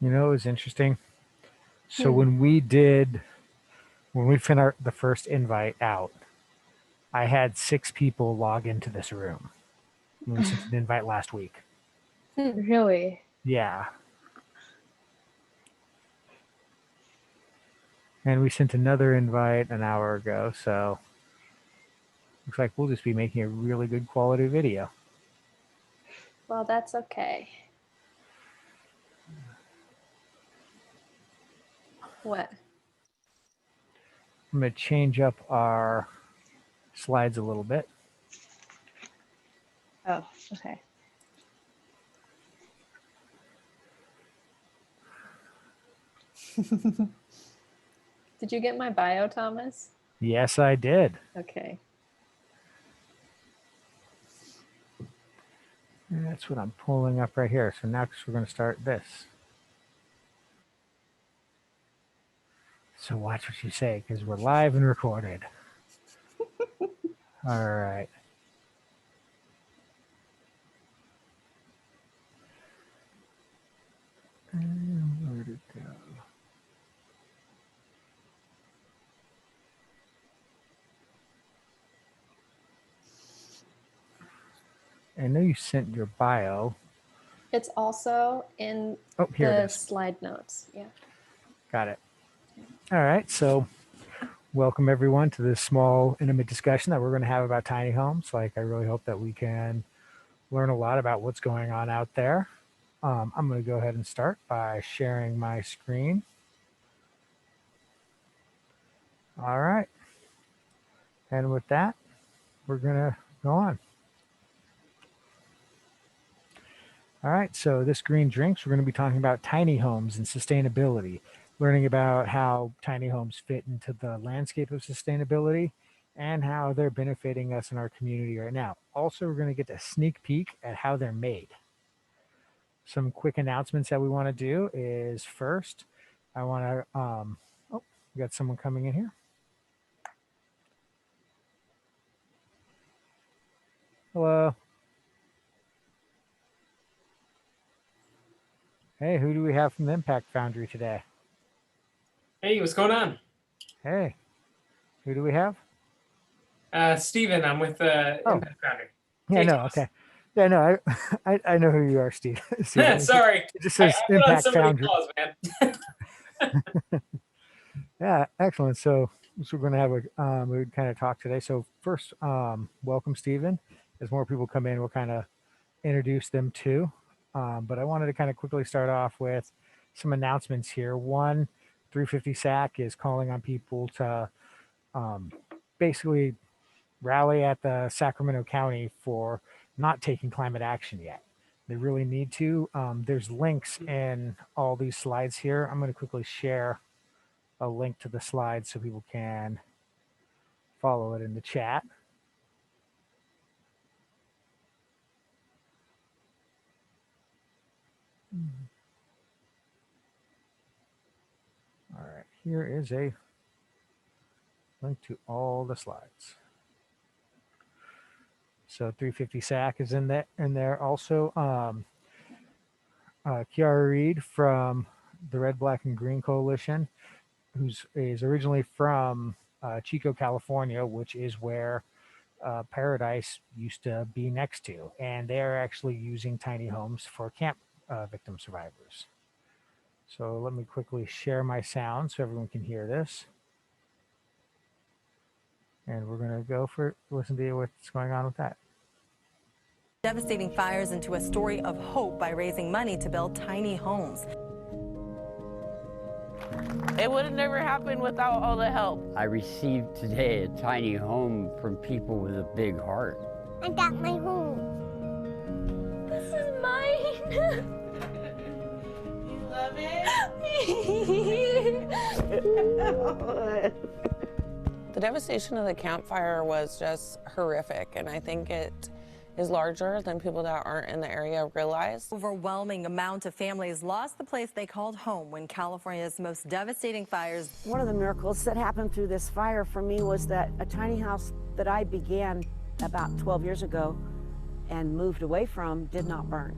You know, it was interesting. So Hmm. when we sent the first invite out, I had 6 people log into this room. When we sent an invite last week. Really? Yeah. And we sent another invite an hour ago, so looks like we'll just be making a really good quality video. Well, that's okay. What? I'm going to change up our slides a little bit. Oh, okay. Did you get my bio, Thomas? Yes, I did. Okay. And that's what I'm pulling up right here. So next we're going to start this. So watch what you say because we're live and recorded. All right. And where'd it go? I know you sent your bio. It's also in Here it the is. slide notes. Yeah. Got it. All right. So welcome everyone to this small, intimate discussion that we're going to have about tiny homes. Like, I really hope that we can learn a lot about what's going on out there. I'm going to go ahead and start by sharing my screen. All right. And with that, we're going to go on. All right. So this green drinks, we're going to be talking about tiny homes and sustainability, learning about how tiny homes fit into the landscape of sustainability and how they're benefiting us in our community right now. Also, we're going to get a sneak peek at how they're made. Some quick announcements that we want to do is first, I want to, oh, we got someone coming in here. Hello. Hey, who do we have from the Impact Foundry today? Hey, what's going on? Hey, who do we have? Steven, I'm with Impact Foundry. Yeah, no, okay. Yeah, no, I know who you are, Steve. Sorry. It just says I Impact so Foundry. Calls, man. Yeah, excellent. So we're going to have a we would kind of talk today. So first, welcome, Stephen. As more people come in, we'll kind of introduce them too. But I wanted to kind of quickly start off with some announcements here. One, 350 SAC is calling on people to basically rally at the Sacramento County for not taking climate action yet. They really need to. There's links in all these slides here. I'm going to quickly share a link to the slides so people can follow it in the chat. All right, here is a link to all the slides. So 350 SAC is in there also. Kiara Reed from the Red, Black, and Green Coalition, is originally from Chico, California, which is where Paradise used to be next to. And they're actually using tiny homes for camp victim survivors. So let me quickly share my sound so everyone can hear this. And we're going to listen to what's going on with that. Devastating fires into a story of hope by raising money to build tiny homes. It would have never happened without all the help. I received today a tiny home from people with a big heart. I got my home. This is mine. You love it? The devastation of the campfire was just horrific, and I think it is larger than people that aren't in the area realize. Overwhelming amount of families lost the place they called home when California's most devastating fires. One of the miracles that happened through this fire for me was that a tiny house that I began about 12 years ago and moved away from did not burn.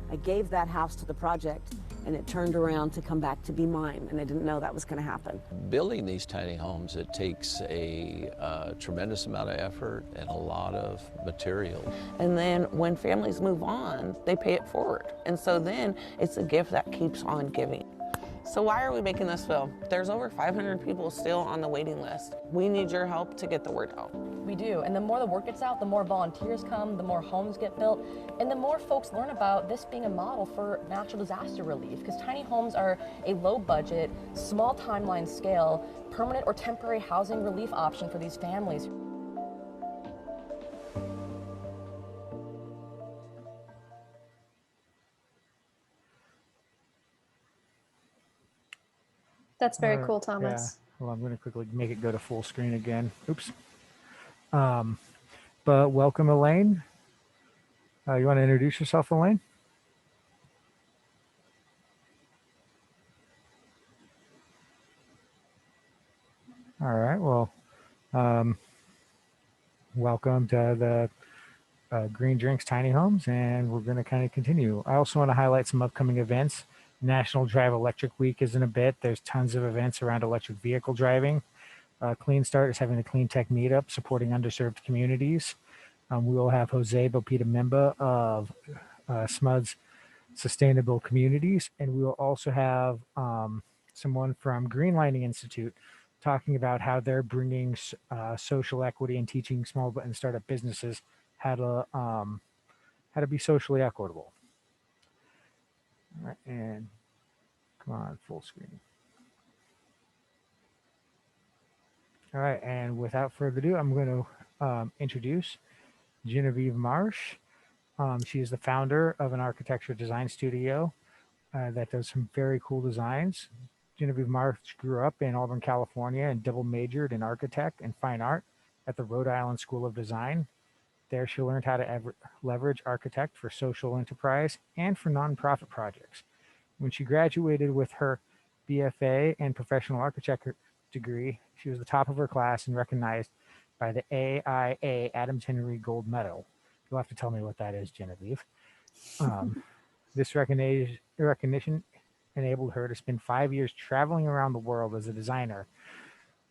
I gave that house to the project, and it turned around to come back to be mine, and I didn't know that was going to happen. Building these tiny homes, it takes a tremendous amount of effort and a lot of material. And then when families move on, they pay it forward. And so then it's a gift that keeps on giving. So why are we making this film? There's over 500 people still on the waiting list. We need your help to get the word out. We do, and the more the word gets out, the more volunteers come, the more homes get built, and the more folks learn about this being a model for natural disaster relief, because tiny homes are a low budget, small timeline scale, permanent or temporary housing relief option for these families. That's very cool, Thomas. Yeah. Well, I'm going to quickly make it go to full screen again. Oops. But welcome, Elaine. You want to introduce yourself, Elaine? All right. Well, welcome to the Green Drinks Tiny Homes, and we're going to kind of continue. I also want to highlight some upcoming events. National Drive Electric Week is in a bit. There's tons of events around electric vehicle driving. Clean Start is having the Clean Tech Meetup supporting underserved communities. We will have Jose Bopita Memba of SMUD's Sustainable Communities, and we will also have someone from Green Lining Institute talking about how they're bringing social equity and teaching small and startup businesses how to be socially equitable. All right, and come on, full screen. All right, and without further ado, I'm going to introduce Genevieve Marsh. She is the founder of an architecture design studio that does some very cool designs. Genevieve Marsh grew up in Auburn, California, and double majored in architect and fine art at the Rhode Island School of Design. There, she learned how to leverage architect for social enterprise and for nonprofit projects. When she graduated with her BFA and professional architecture degree, she was the top of her class and recognized by the AIA Adams Henry Gold Medal. You'll have to tell me what that is, Genevieve. This recognition enabled her to spend 5 years traveling around the world as a designer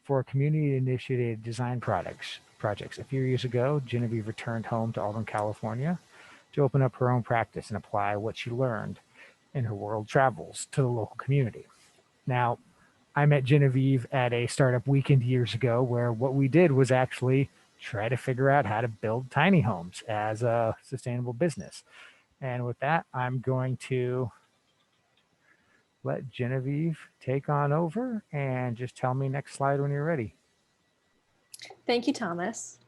for community-initiated design projects. A few years ago, Genevieve returned home to Auburn, California to open up her own practice and apply what she learned in her world travels to the local community. Now, I met Genevieve at a startup weekend years ago where what we did was actually try to figure out how to build tiny homes as a sustainable business. And with that, I'm going to let Genevieve take on over and just tell me next slide when you're ready. Thank you, Thomas.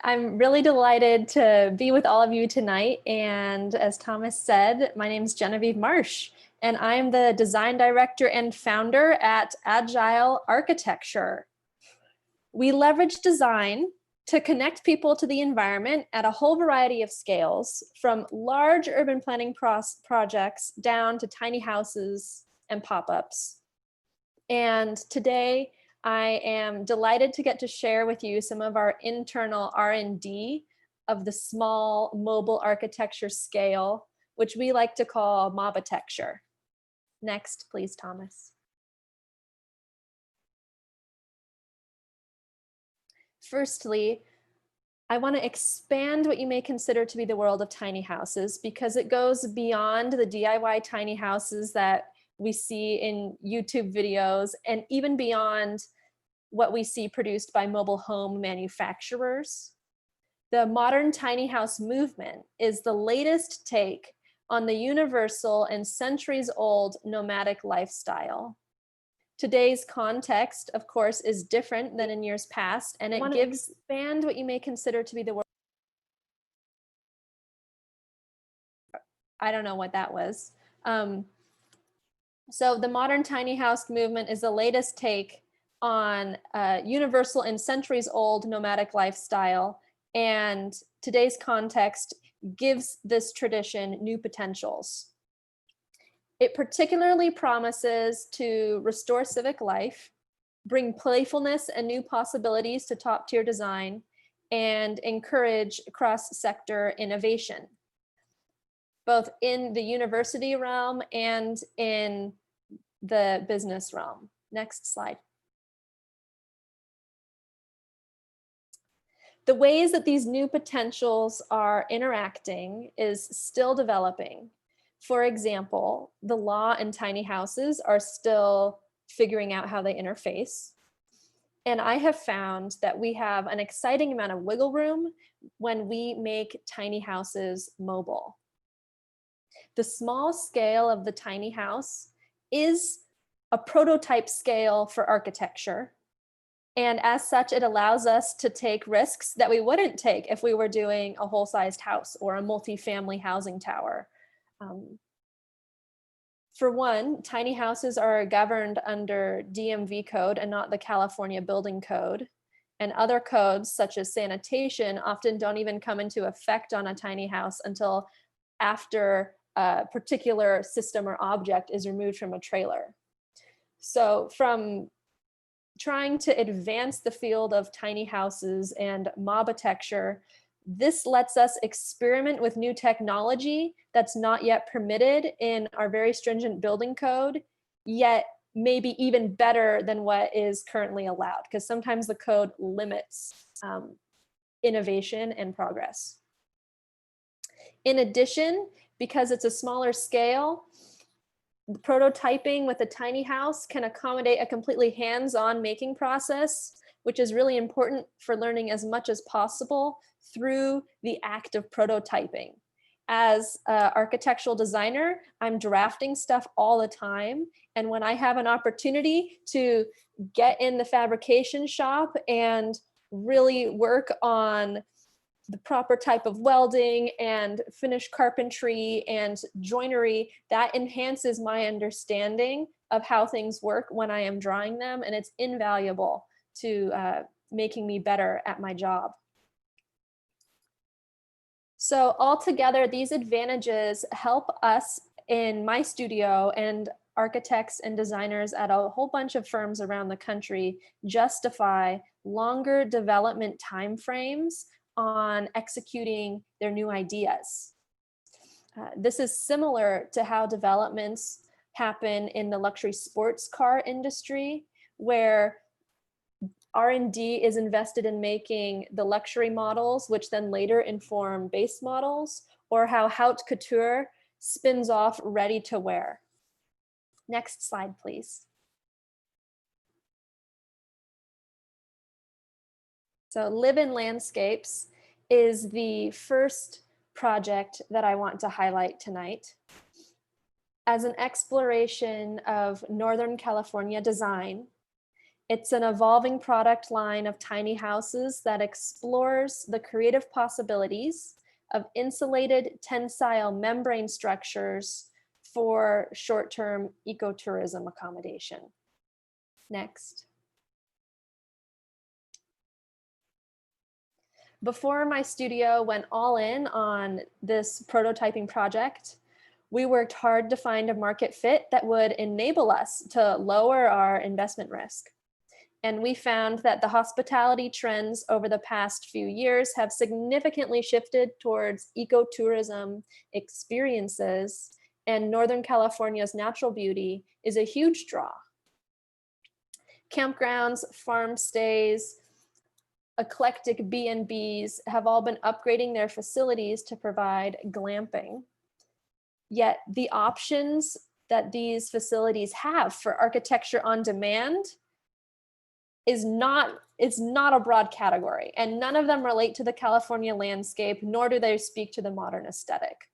I'm really delighted to be with all of you tonight. And as Thomas said, my name is Genevieve Marsh, and I'm the design director and founder at Agile Architecture. We leverage design to connect people to the environment at a whole variety of scales, from large urban planning projects down to tiny houses and pop-ups. And today, I am delighted to get to share with you some of our internal R&D of the small mobile architecture scale, which we like to call mobitecture. Next, please, Thomas. Firstly, I want to expand what you may consider to be the world of tiny houses, because it goes beyond the DIY tiny houses that we see in YouTube videos and even beyond what we see produced by mobile home manufacturers. The modern tiny house movement is the latest take on the universal and centuries-old nomadic lifestyle. Today's context, of course, is different than in years past, and it gives expand what you may consider to be the world. I don't know what that was. So the modern tiny house movement is the latest take on universal and centuries-old nomadic lifestyle, and today's context gives this tradition new potentials. It particularly promises to restore civic life, bring playfulness and new possibilities to top-tier design, and encourage cross-sector innovation, both in the university realm and in the business realm. Next slide. The ways that these new potentials are interacting is still developing. For example, the law and tiny houses are still figuring out how they interface. And I have found that we have an exciting amount of wiggle room when we make tiny houses mobile. The small scale of the tiny house is a prototype scale for architecture. And as such, it allows us to take risks that we wouldn't take if we were doing a whole-sized house or a multi-family housing tower. For one, tiny houses are governed under DMV code and not the California Building Code. And other codes, such as sanitation, often don't even come into effect on a tiny house until after a particular system or object is removed from a trailer. So from trying to advance the field of tiny houses and mobitecture, this lets us experiment with new technology that's not yet permitted in our very stringent building code, yet maybe even better than what is currently allowed, because sometimes the code limits innovation and progress. In addition, because it's a smaller scale, the prototyping with a tiny house can accommodate a completely hands-on making process, which is really important for learning as much as possible through the act of prototyping. As an architectural designer, I'm drafting stuff all the time. And when I have an opportunity to get in the fabrication shop and really work on the proper type of welding and finished carpentry and joinery, that enhances my understanding of how things work when I am drawing them, and it's invaluable to making me better at my job. So altogether, these advantages help us in my studio and architects and designers at a whole bunch of firms around the country justify longer development timeframes on executing their new ideas. This is similar to how developments happen in the luxury sports car industry, where R&D is invested in making the luxury models, which then later inform base models, or how haute couture spins off ready to wear. Next slide, please. So Live-in Landscapes is the first project that I want to highlight tonight. As an exploration of Northern California design, it's an evolving product line of tiny houses that explores the creative possibilities of insulated tensile membrane structures for short-term ecotourism accommodation. Next. Before my studio went all in on this prototyping project, we worked hard to find a market fit that would enable us to lower our investment risk. And we found that the hospitality trends over the past few years have significantly shifted towards ecotourism experiences, and Northern California's natural beauty is a huge draw. Campgrounds, farm stays, eclectic B&Bs have all been upgrading their facilities to provide glamping. Yet the options that these facilities have for architecture on demand is not a broad category, and none of them relate to the California landscape, nor do they speak to the modern aesthetic.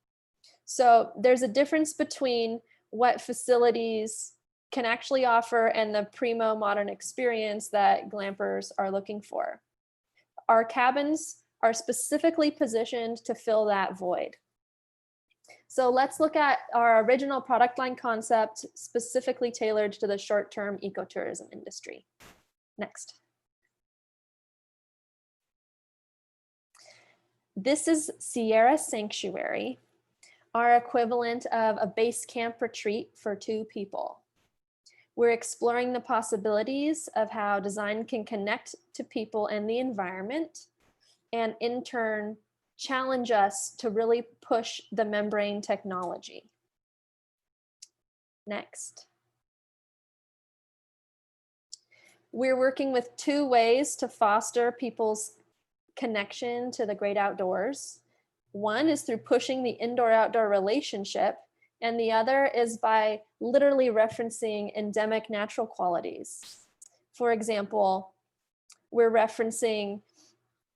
So there's a difference between what facilities can actually offer and the primo modern experience that glampers are looking for. Our cabins are specifically positioned to fill that void. So let's look at our original product line concept specifically tailored to the short-term ecotourism industry. Next. This is Sierra Sanctuary, our equivalent of a base camp retreat for 2 people. We're exploring the possibilities of how design can connect to people and the environment and in turn challenge us to really push the membrane technology. Next. We're working with 2 ways to foster people's connection to the great outdoors. One is through pushing the indoor-outdoor relationship, and the other is by literally referencing endemic natural qualities. For example, we're referencing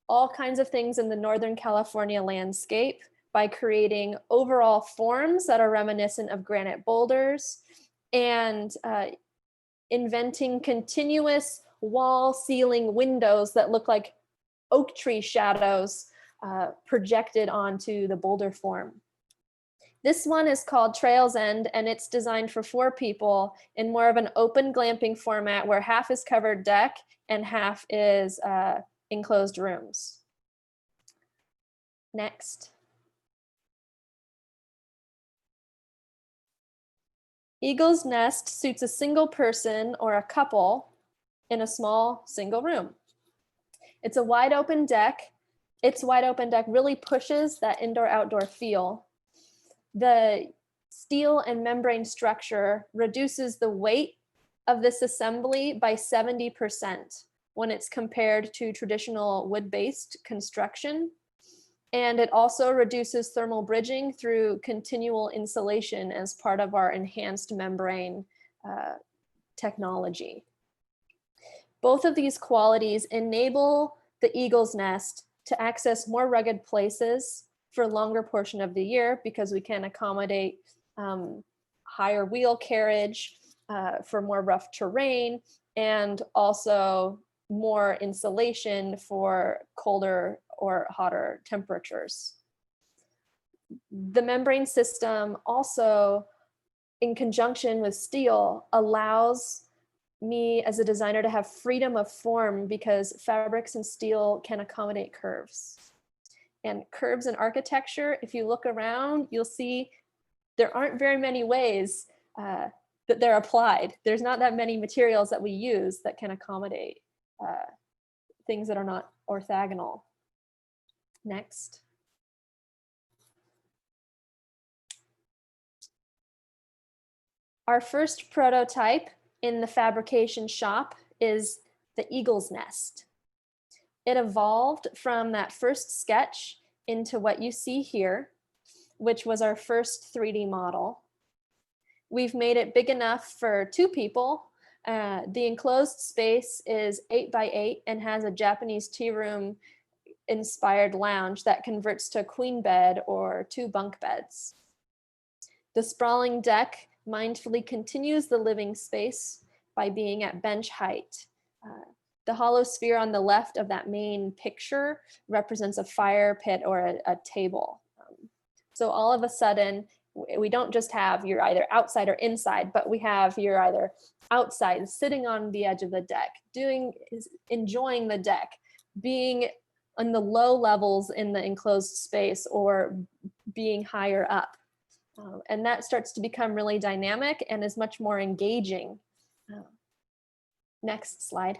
all kinds of things in the Northern California landscape by creating overall forms that are reminiscent of granite boulders, and inventing continuous wall ceiling windows that look like oak tree shadows projected onto the boulder form. This one is called Trails End, and it's designed for 4 people in more of an open glamping format where half is covered deck and half is enclosed rooms. Next. Eagle's Nest suits a single person or a couple in a small single room. It's a wide open deck. Its wide open deck really pushes that indoor-outdoor feel. The steel and membrane structure reduces the weight of this assembly by 70% when it's compared to traditional wood-based construction. And it also reduces thermal bridging through continual insulation as part of our enhanced membrane technology. Both of these qualities enable the Eagle's Nest to access more rugged places for a longer portion of the year because we can accommodate higher wheel carriage for more rough terrain, and also more insulation for colder or hotter temperatures. The membrane system also, in conjunction with steel, allows me as a designer to have freedom of form because fabrics and steel can accommodate curves. And curves in architecture, if you look around, you'll see there aren't very many ways that they're applied. There's not that many materials that we use that can accommodate things that are not orthogonal. Next. Our first prototype in the fabrication shop is the Eagle's Nest. It evolved from that first sketch into what you see here, which was our first 3D model. We've made it big enough for 2 people. The enclosed space is 8 by 8 and has a Japanese tea room inspired lounge that converts to a queen bed or 2 bunk beds. The sprawling deck mindfully continues the living space by being at bench height. The hollow sphere on the left of that main picture represents a fire pit or a table. So all of a sudden, we don't just have you're either outside or inside, but we have you're either outside, sitting on the edge of the deck, enjoying the deck, being on the low levels in the enclosed space, or being higher up. And that starts to become really dynamic and is much more engaging. Next slide.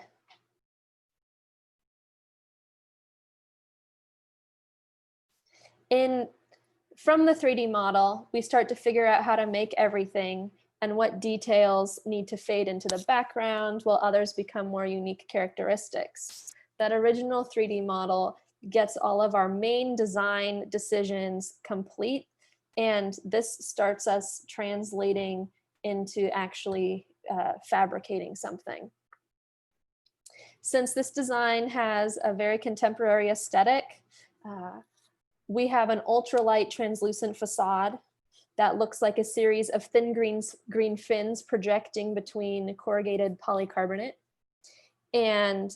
From the 3D model, we start to figure out how to make everything and what details need to fade into the background while others become more unique characteristics. That original 3D model gets all of our main design decisions complete, and this starts us translating into actually fabricating something. Since this design has a very contemporary aesthetic, we have an ultralight translucent facade that looks like a series of thin green fins projecting between corrugated polycarbonate. And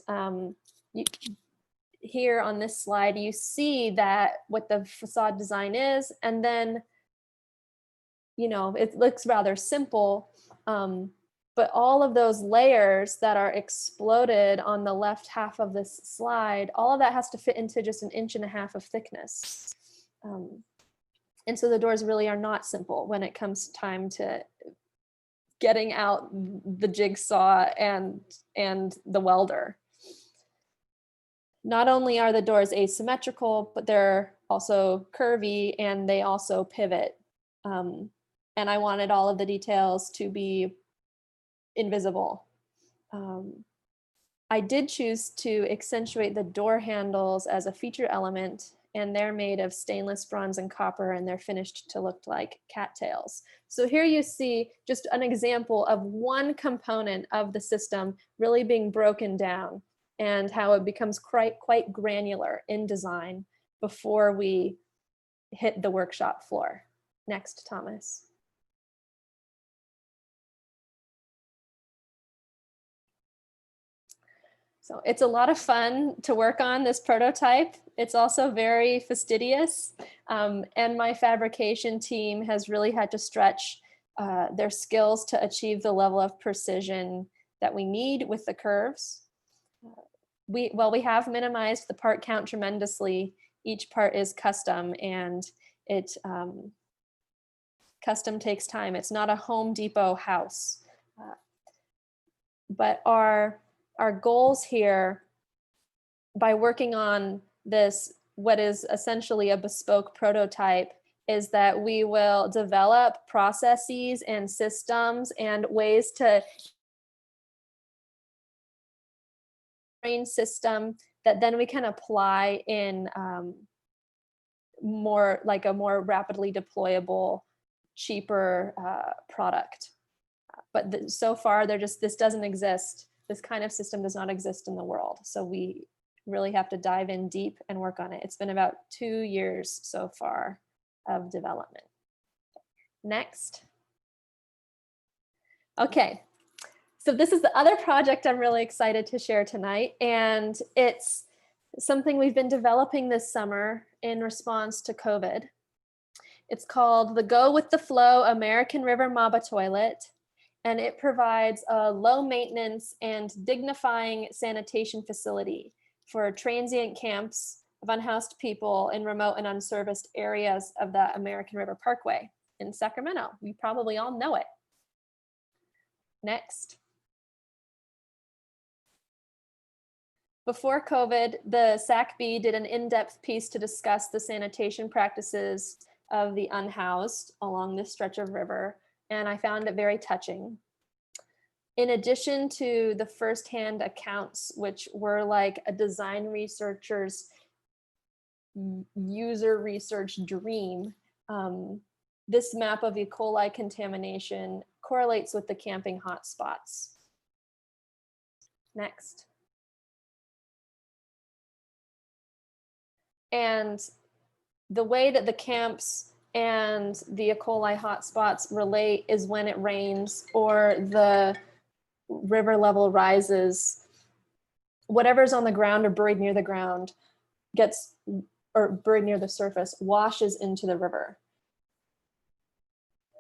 here on this slide, you see that what the facade design is, and then, you know, it looks rather simple, but all of those layers that are exploded on the left half of this slide, all of that has to fit into just 1.5 inches of thickness. And so the doors really are not simple when it comes time to getting out the jigsaw and the welder. Not only are the doors asymmetrical, but they're also curvy and they also pivot. And I wanted all of the details to be invisible. I did choose to accentuate the door handles as a feature element, and they're made of stainless bronze and copper, and they're finished to look like cattails. So here you see just an example of one component of the system really being broken down and how it becomes quite granular in design before we hit the workshop floor. Next, Thomas. So it's a lot of fun to work on this prototype. It's also very fastidious. And my fabrication team has really had to stretch their skills to achieve the level of precision that we need with the curves. We have minimized the part count tremendously. Each part is custom, and it custom takes time. It's not a Home Depot house. But our goals here, by working on this, what is essentially a bespoke prototype, is that we will develop processes and systems and ways to train system that then we can apply in more like a more rapidly deployable, cheaper product. But so far, this doesn't exist. This kind of system does not exist in the world. So we really have to dive in deep and work on it. It's been about 2 years so far of development. Next. Okay, so this is the other project I'm really excited to share tonight. And it's something we've been developing this summer in response to COVID. It's called the Go With The Flow American River MABA Toilet. And it provides a low maintenance and dignifying sanitation facility for transient camps of unhoused people in remote and unserviced areas of the American River Parkway in Sacramento. You probably all know it. Next. Before COVID, the SACB did an in-depth piece to discuss the sanitation practices of the unhoused along this stretch of river, and I found it very touching. In addition to the firsthand accounts, which were like a design researcher's user research dream, this map of E. coli contamination correlates with the camping hotspots. Next. And the way that the camps and the E. coli hotspots relate is when it rains or the river level rises. Whatever's on the ground or buried near the ground or buried near the surface washes into the river.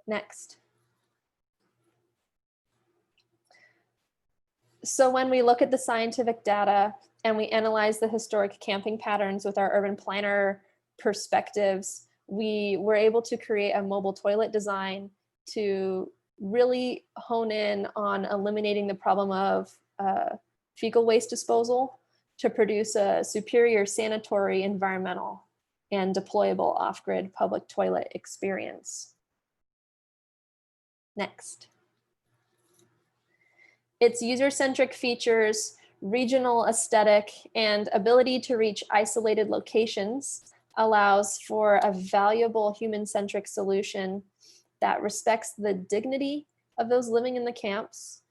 Next. So when we look at the scientific data and we analyze the historic camping patterns with our urban planner perspectives, we were able to create a mobile toilet design to really hone in on eliminating the problem of fecal waste disposal to produce a superior sanitary, environmental, and deployable off-grid public toilet experience. Next. Its user-centric features, regional aesthetic, and ability to reach isolated locations allows for a valuable human-centric solution that respects the dignity of those living in the camps,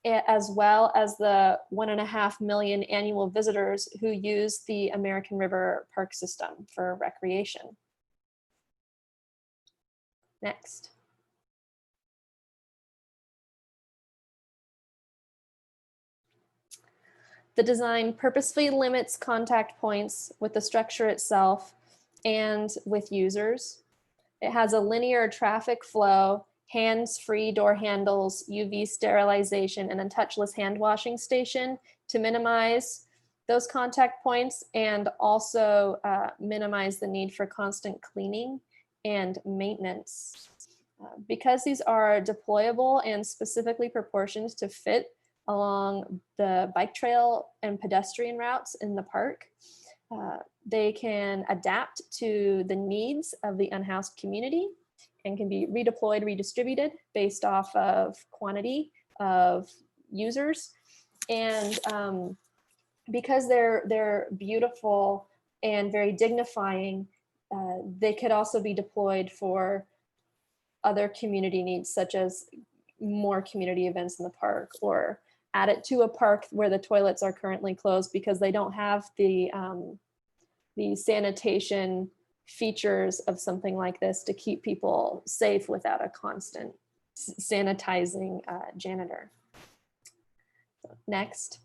as well as the 1.5 million annual visitors who use the American River Park system for recreation. Next. The design purposefully limits contact points with the structure itself and with users. It has a linear traffic flow, hands-free door handles, UV sterilization, and a touchless hand washing station to minimize those contact points and also minimize the need for constant cleaning and maintenance. Because these are deployable and specifically proportioned to fit along the bike trail and pedestrian routes in the park. They can adapt to the needs of the unhoused community and can be redeployed, redistributed based off of quantity of users. And because they're beautiful and very dignifying, they could also be deployed for other community needs, such as more community events in the park, or add it to a park where the toilets are currently closed because they don't have the sanitation features of something like this to keep people safe without a constant sanitizing janitor. So next.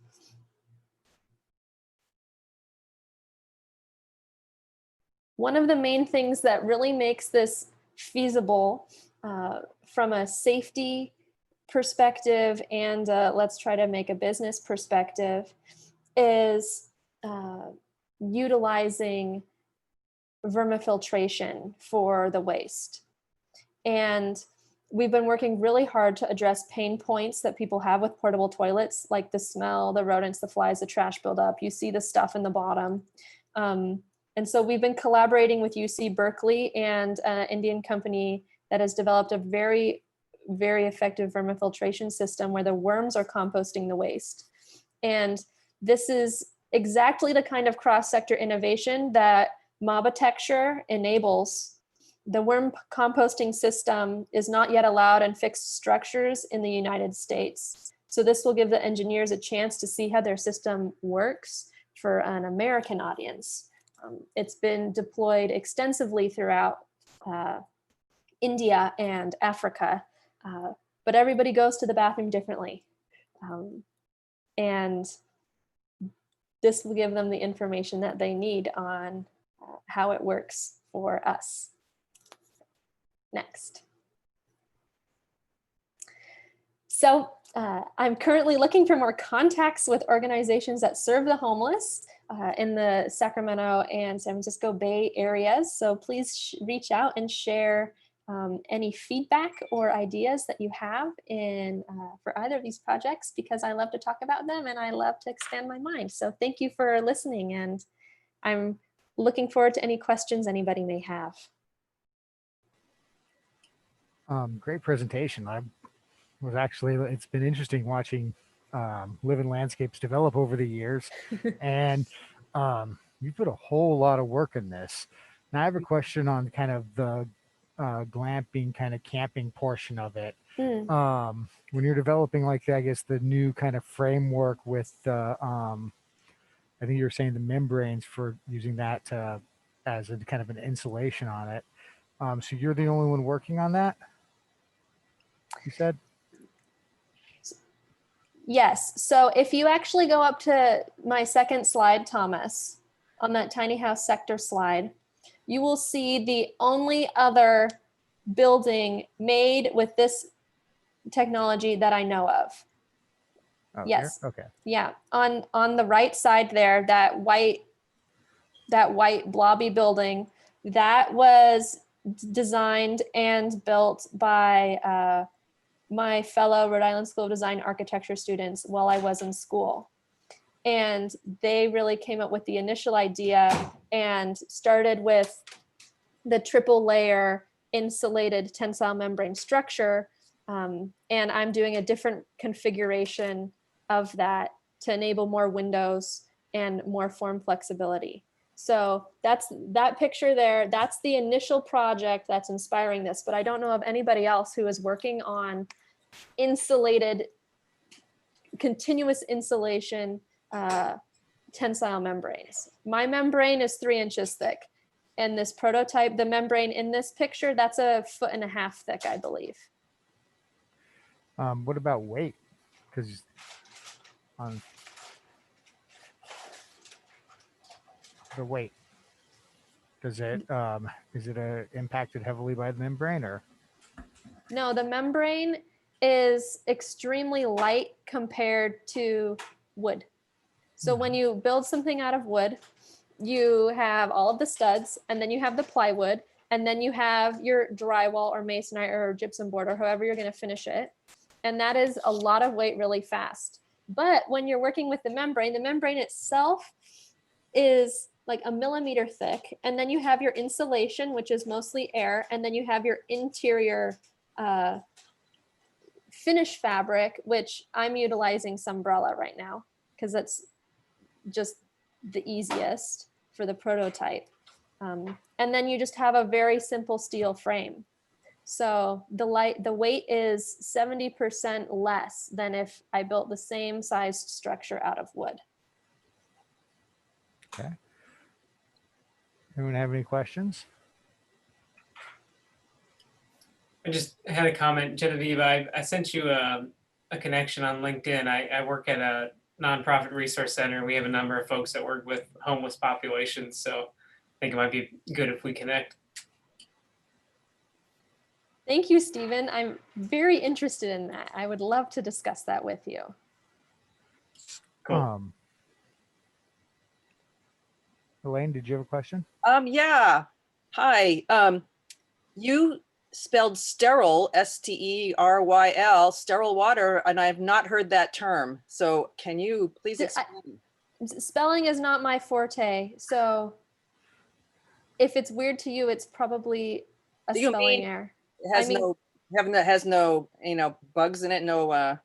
One of the main things that really makes this feasible from a safety perspective and let's try to make a business perspective is utilizing vermifiltration for the waste. And we've been working really hard to address pain points that people have with portable toilets, like the smell, the rodents, the flies, the trash buildup. You see the stuff in the bottom. And so we've been collaborating with UC Berkeley and an Indian company that has developed a very, very effective vermifiltration system where the worms are composting the waste. And this is exactly the kind of cross-sector innovation that Mobitecture enables. The worm composting system is not yet allowed in fixed structures in the United States. So this will give the engineers a chance to see how their system works for an American audience. It's been deployed extensively throughout India and Africa, but everybody goes to the bathroom differently. And this will give them the information that they need on how it works for us. Next. So I'm currently looking for more contacts with organizations that serve the homeless in the Sacramento and San Francisco Bay areas. So please reach out and share any feedback or ideas that you have in for either of these projects, because I love to talk about them and I love to expand my mind. So thank you for listening, and I'm looking forward to any questions anybody may have. Great presentation. It's been interesting watching living landscapes develop over the years, and you put a whole lot of work in this. Now I have a question on kind of the glamping, kind of camping portion of it. When you're developing, like, I guess the new kind of framework with the, I think you were saying the membranes for using that to, as a kind of an insulation on it. So you're the only one working on that, you said? Yes. So if you actually go up to my second slide, Thomas, on that tiny house sector slide, you will see the only other building made with this technology that I know of. Oh, yes. Here? Okay. Yeah. On the right side there, that white blobby building, that was designed and built by my fellow Rhode Island School of Design architecture students while I was in school. And they really came up with the initial idea and started with the triple layer insulated tensile membrane structure. And I'm doing a different configuration of that to enable more windows and more form flexibility. So that picture there, that's the initial project that's inspiring this, but I don't know of anybody else who is working on insulated, continuous insulation tensile membranes. My membrane is 3 inches thick, and this prototype, the membrane in this picture, that's 1.5 feet thick, I believe. What about weight? Because on the weight, does it is it impacted heavily by the membrane, or? No, the membrane is extremely light compared to wood. So when you build something out of wood, you have all of the studs, and then you have the plywood, and then you have your drywall or masonry or gypsum board or however you're going to finish it. And that is a lot of weight really fast. But when you're working with the membrane itself is like a millimeter thick. And then you have your insulation, which is mostly air. And then you have your interior finish fabric, which I'm utilizing Sunbrella right now because that's just the easiest for the prototype. And then you just have a very simple steel frame. So the weight is 70% less than if I built the same sized structure out of wood. Okay. Anyone have any questions? I just had a comment, Genevieve. I sent you a connection on LinkedIn. I work at a nonprofit resource center. We have a number of folks that work with homeless populations. So I think it might be good if we connect. Thank you, Stephen. I'm very interested in that. I would love to discuss that with you. Cool. Elaine, did you have a question? Yeah. Hi. You spelled sterile, S-T-E-R-Y-L, sterile water, and I have not heard that term. So can you please explain? Spelling is not my forte. So if it's weird to you, it's probably a spelling error. It has has no, bugs in it, no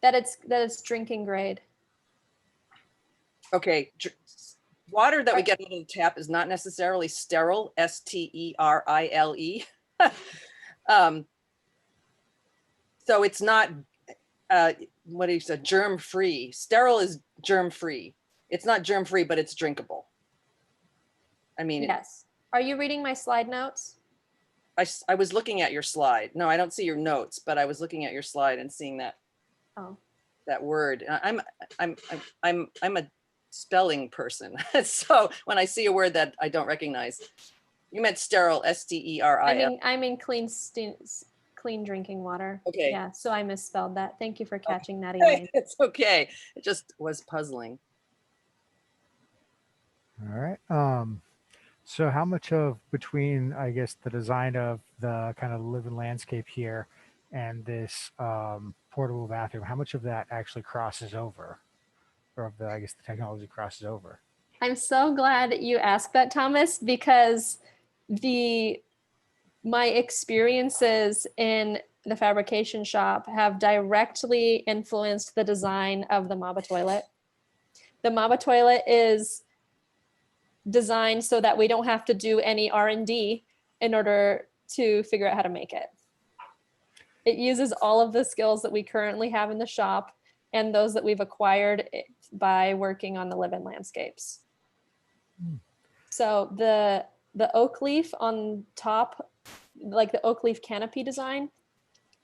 that it's drinking grade. Okay. Water that we get out of the tap is not necessarily sterile, S-T-E-R-I-L-E. So it's not, what do you say, germ-free. Sterile is germ-free. It's not germ-free, but it's drinkable. I mean, yes. Are you reading my slide notes? I was looking at your slide. No, I don't see your notes, but I was looking at your slide and seeing that. Oh. That word. I'm a spelling person. So when I see a word that I don't recognize, you meant sterile, S-T-E-R-I-L. I mean clean drinking water. Okay. Yeah, so I misspelled that. Thank you for catching that, Elaine. It's okay. It just was puzzling. All right. So how much of between, I guess, the design of the kind of living landscape here and this portable bathroom, how much of that actually crosses over? Or of the, I guess, the technology crosses over? I'm so glad that you asked that, Thomas, because my experiences in the fabrication shop have directly influenced the design of the Maba toilet. The Maba toilet is designed so that we don't have to do any R&D in order to figure out how to make it. It uses all of the skills that we currently have in the shop and those that we've acquired by working on the live-in landscapes. So the oak leaf on top, like the oak leaf canopy design,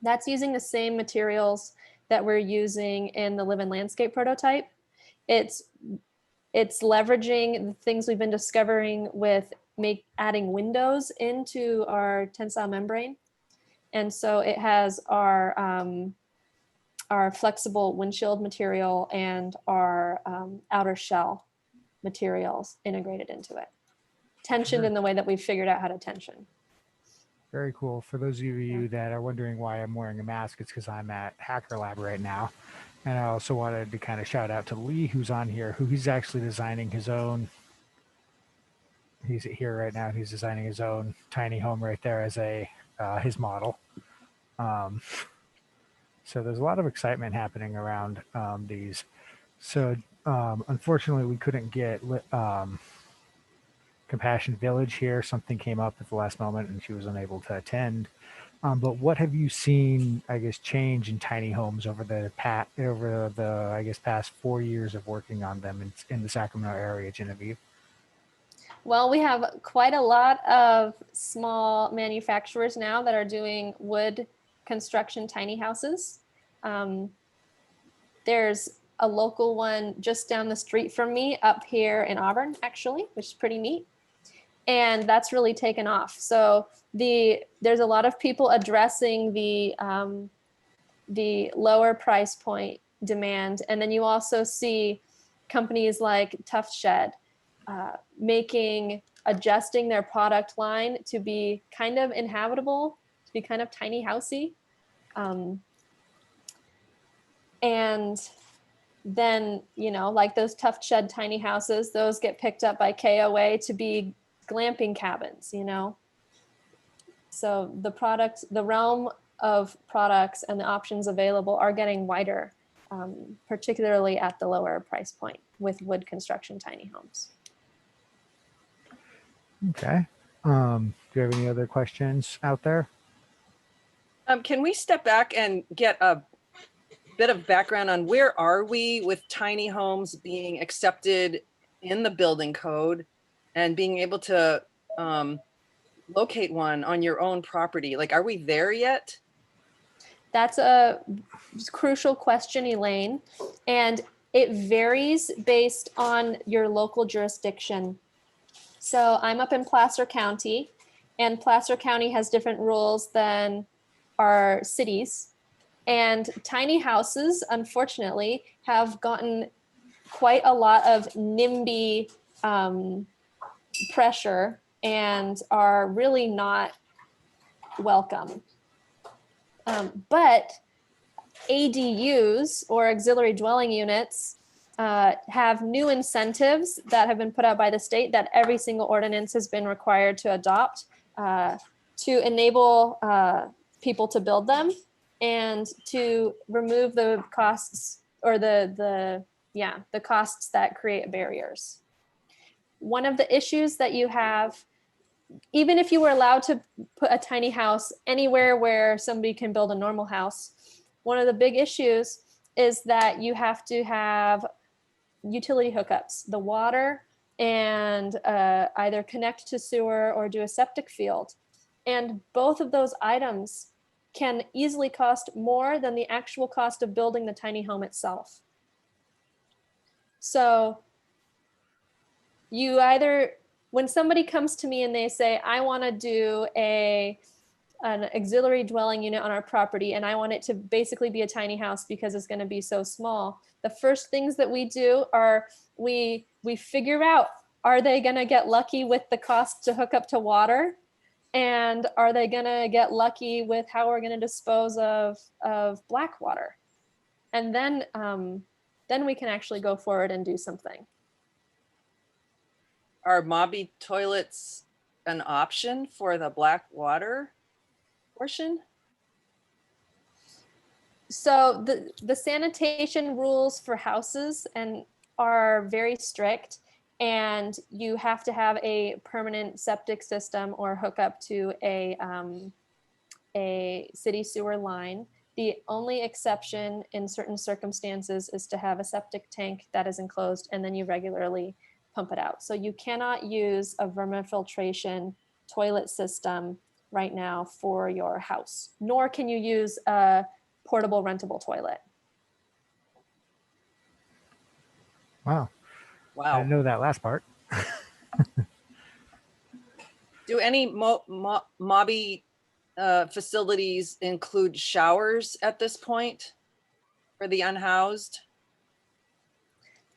that's using the same materials that we're using in the live-in landscape prototype. It's leveraging the things we've been discovering with adding windows into our tensile membrane. And so it has our flexible windshield material and our outer shell materials integrated into it. Tensioned in the way that we've figured out how to tension. Very cool. For those of you that are wondering why I'm wearing a mask, it's because I'm at Hacker Lab right now. And I also wanted to kind of shout out to Lee, who's on here, who he's actually designing his own. He's here right now. He's designing his own tiny home right there as his model. So there's a lot of excitement happening around these. So unfortunately, we couldn't get Compassion Village here. Something came up at the last moment, and she was unable to attend. But what have you seen, I guess, change in tiny homes over the I guess, past 4 years of working on them in the Sacramento area, Genevieve? Well, we have quite a lot of small manufacturers now that are doing wood construction tiny houses. There's a local one just down the street from me up here in Auburn, actually, which is pretty neat. And that's really taken off. So there's a lot of people addressing the lower price point demand. And then you also see companies like Tuft Shed adjusting their product line to be kind of inhabitable, to be kind of tiny housey. And then, you know, like those tough shed tiny houses, those get picked up by KOA to be glamping cabins, you know. So the realm of products and the options available are getting wider, particularly at the lower price point with wood construction tiny homes. Okay. Do you have any other questions out there? Can we step back and get a bit of background on where are we with tiny homes being accepted in the building code and being able to locate one on your own property? Like, are we there yet? That's a crucial question, Elaine, and it varies based on your local jurisdiction. So I'm up in Placer County, and Placer County has different rules than our cities. And tiny houses, unfortunately, have gotten quite a lot of NIMBY pressure and are really not welcome. But ADUs, or auxiliary dwelling units, have new incentives that have been put out by the state that every single ordinance has been required to adopt to enable people to build them and to remove the costs, or the costs that create barriers. One of the issues that you have, even if you were allowed to put a tiny house anywhere where somebody can build a normal house, one of the big issues is that you have to have utility hookups, the water, and either connect to sewer or do a septic field. And both of those items can easily cost more than the actual cost of building the tiny home itself. So you either, when somebody comes to me and they say, I want to do an auxiliary dwelling unit on our property, and I want it to basically be a tiny house because it's going to be so small, the first things that we do are we figure out, are they going to get lucky with the cost to hook up to water? And are they going to get lucky with how we're going to dispose of black water? And then we can actually go forward and do something. Are Mobby toilets an option for the black water portion? So the sanitation rules for houses are very strict, and you have to have a permanent septic system or hook up to a city sewer line. The only exception in certain circumstances is to have a septic tank that is enclosed, and then you regularly pump it out. So you cannot use a vermifiltration toilet system right now for your house, nor can you use a portable rentable toilet. Wow. Wow. I didn't know that last part. Do any Mobby facilities include showers at this point for the unhoused?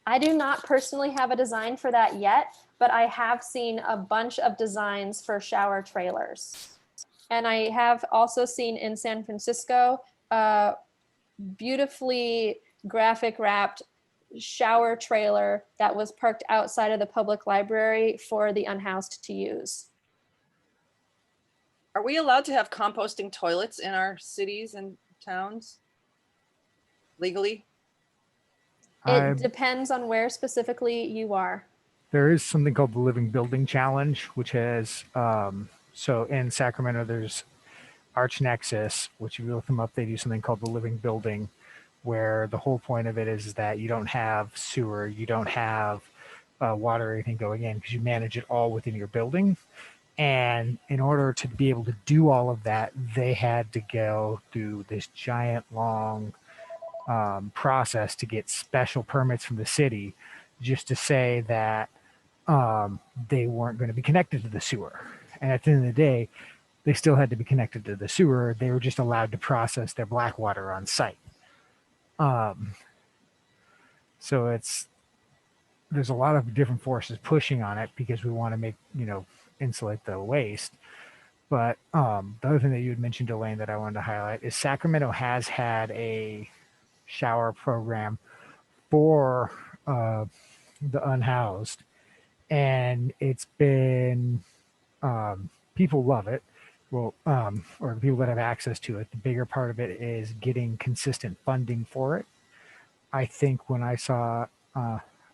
I do not personally have a design for that yet, but I have seen a bunch of designs for shower trailers. And I have also seen in San Francisco beautifully graphic wrapped shower trailer that was parked outside of the public library for the unhoused to use. Are we allowed to have composting toilets in our cities and towns legally? It depends on where specifically you are. There is something called the Living Building Challenge, which has, so in Sacramento, there's Arch Nexus, which if you look them up, they do something called the Living Building, where the whole point of it is that you don't have sewer, you don't have water or anything going in, because you manage it all within your building. And in order to be able to do all of that, they had to go through this giant long process to get special permits from the city, just to say that they weren't going to be connected to the sewer. And at the end of the day, they still had to be connected to the sewer. They were just allowed to process their black water on site. So there's a lot of different forces pushing on it because we want to make, insulate the waste. But the other thing that you had mentioned, Elaine, that I wanted to highlight is Sacramento has had a shower program for the unhoused, and it's been people love it. Well, or the people that have access to it. The bigger part of it is getting consistent funding for it. I think when I saw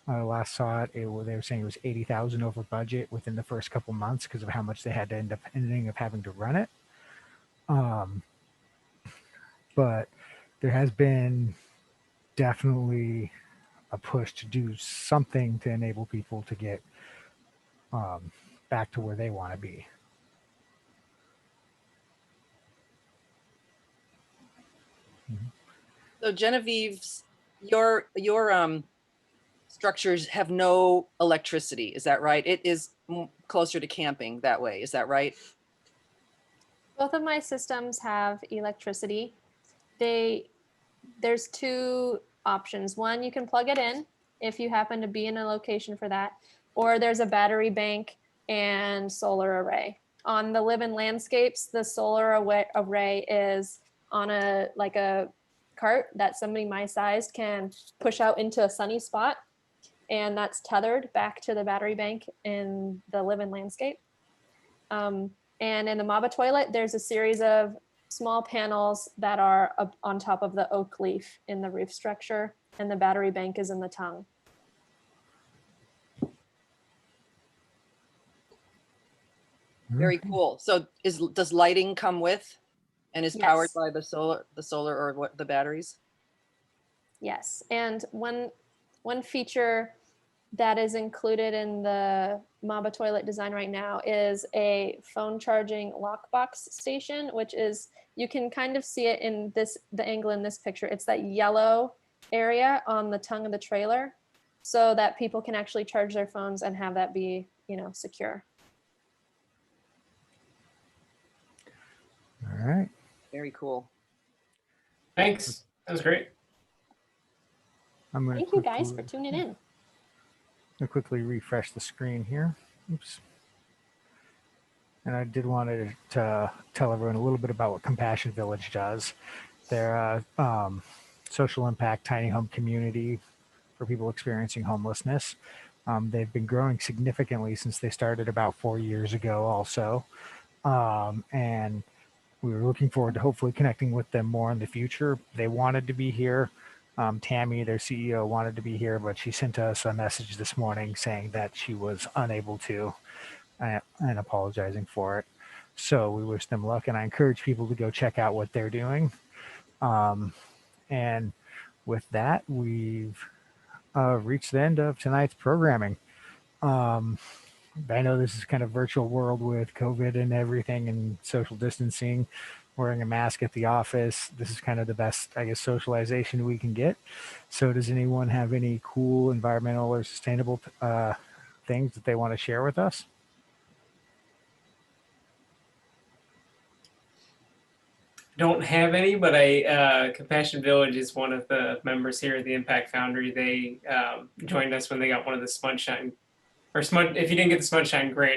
last saw it, they were saying it was 80,000 over budget within the first couple months because of how much they had to ending up having to run it. But there has been definitely a push to do something to enable people to get back to where they want to be. So Genevieve's, your structures have no electricity, is that right? It is closer to camping that way, is that right? Both of my systems have electricity. There's two options. One, you can plug it in if you happen to be in a location for that, or there's a battery bank and solar array. On the live-in landscapes, the solar array is on a cart that somebody my size can push out into a sunny spot, and that's tethered back to the battery bank in the live-in landscape. And in the Maba toilet, there's a series of small panels that are up on top of the oak leaf in the roof structure, and the battery bank is in the tongue. Very cool. So does lighting come with and is powered Yes. by the solar or what, the batteries? Yes, and one feature that is included in the Maba toilet design right now is a phone charging lockbox station, which is, you can kind of see it in the angle in this picture. It's that yellow area on the tongue of the trailer, so that people can actually charge their phones and have that be, secure. All right. Very cool. Thanks. That was great. Thank you guys for tuning in. I'll quickly refresh the screen here. Oops. And I did want to tell everyone a little bit about what Compassion Village does. They're a social impact tiny home community for people experiencing homelessness. They've been growing significantly since they started about 4 years ago also. And we were looking forward to hopefully connecting with them more in the future. They wanted to be here. Tammy, their CEO, wanted to be here, but she sent us a message this morning saying that she was unable to and apologizing for it. So we wish them luck, and I encourage people to go check out what they're doing. And with that, we've reached the end of tonight's programming. I know this is kind of virtual world with COVID and everything and social distancing, wearing a mask at the office. This is kind of the best, I guess, socialization we can get. So does anyone have any cool environmental or sustainable things that they want to share with us? Don't have any, but Compassion Village is one of the members here at the Impact Foundry. They joined us when they got one of the Smudge Shine, or Smudge, if you didn't get the Smudge Shine grant,